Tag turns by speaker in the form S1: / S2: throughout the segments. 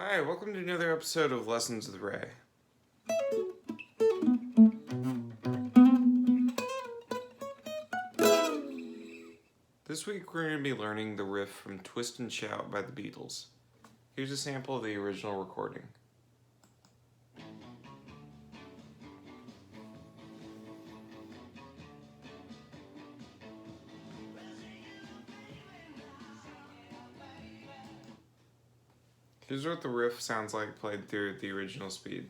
S1: Hi, welcome to another episode of Lessons with Ray. This week we're going to be learning the riff from Twist and Shout by the Beatles. Here's a sample of the original recording. Here's what the riff sounds like played through at the original speed.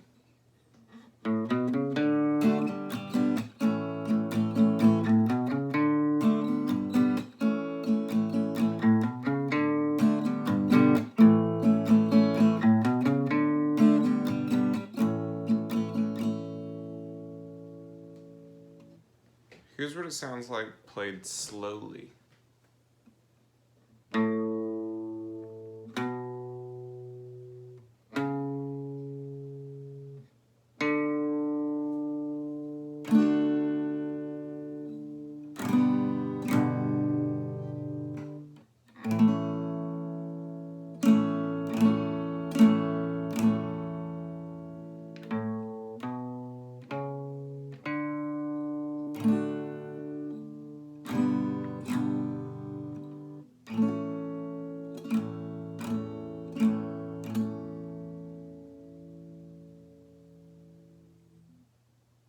S1: Here's what it sounds like played slowly.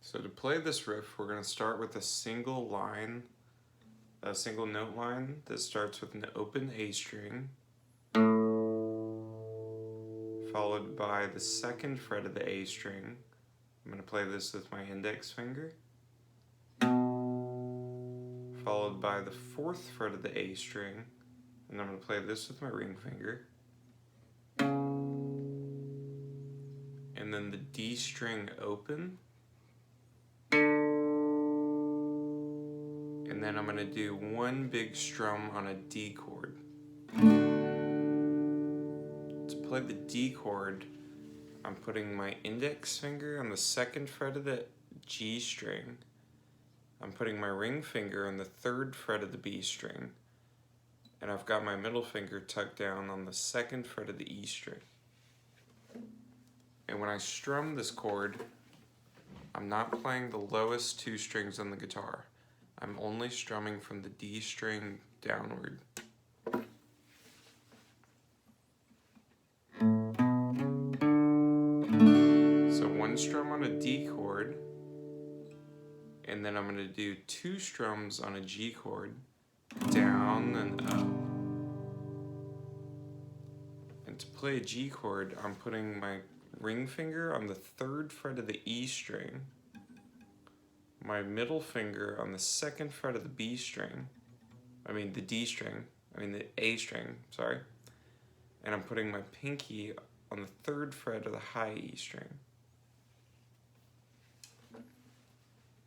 S1: So to play this riff, we're going to start with a single note line that starts with an open A string, followed by the second fret of the A string. I'm going to play this with my index finger, followed by the fourth fret of the A string, and I'm going to play this with my ring finger, and then the D string open, and then I'm going to do one big strum on a D chord. To play the D chord, I'm putting my index finger on the second fret of the G string. I'm putting my ring finger on the third fret of the B string. And I've got my middle finger tucked down on the second fret of the E string. And when I strum this chord, I'm not playing the lowest two strings on the guitar. I'm only strumming from the D string downward. So one strum on a D chord, and then I'm going to do two strums on a G chord, down and up. And to play a G chord, I'm putting my ring finger on the third fret of the E string, my middle finger on the second fret of the B string, the A string, sorry, and I'm putting my pinky on the third fret of the high E string.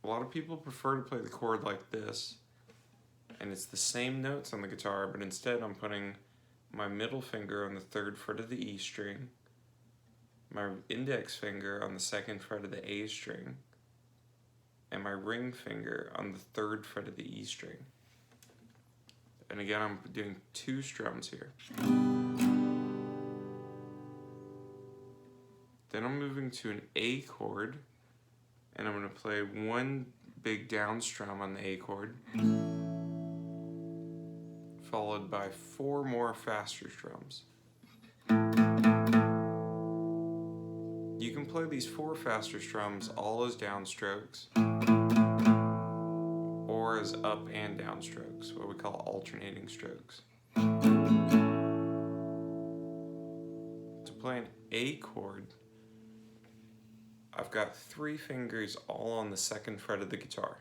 S1: A lot of people prefer to play the chord like this, and it's the same notes on the guitar, but instead I'm putting my middle finger on the third fret of the E string, my index finger on the second fret of the A string, and my ring finger on the third fret of the E string. And again, I'm doing two strums here. Then I'm moving to an A chord, and I'm going to play one big down strum on the A chord, followed by four more faster strums. You can play these four faster strums all as downstrokes, or as up and down strokes, what we call alternating strokes. To play an A chord, I've got three fingers all on the second fret of the guitar.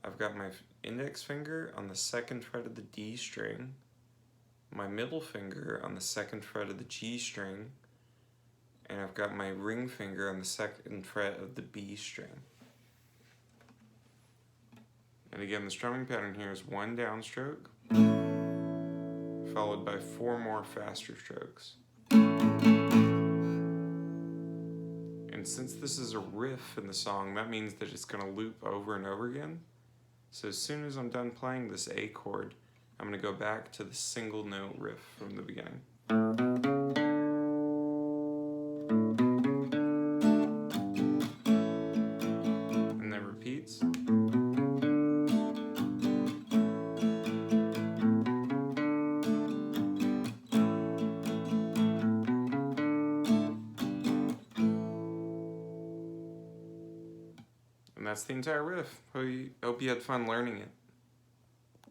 S1: I've got my index finger on the second fret of the D string, my middle finger on the second fret of the G string, and I've got my ring finger on the second fret of the B string. And again, the strumming pattern here is one downstroke, followed by four more faster strokes. And since this is a riff in the song, that means that it's going to loop over and over again. So as soon as I'm done playing this A chord, I'm going to go back to the single note riff from the beginning. And that's the entire riff. Hope you had fun learning it.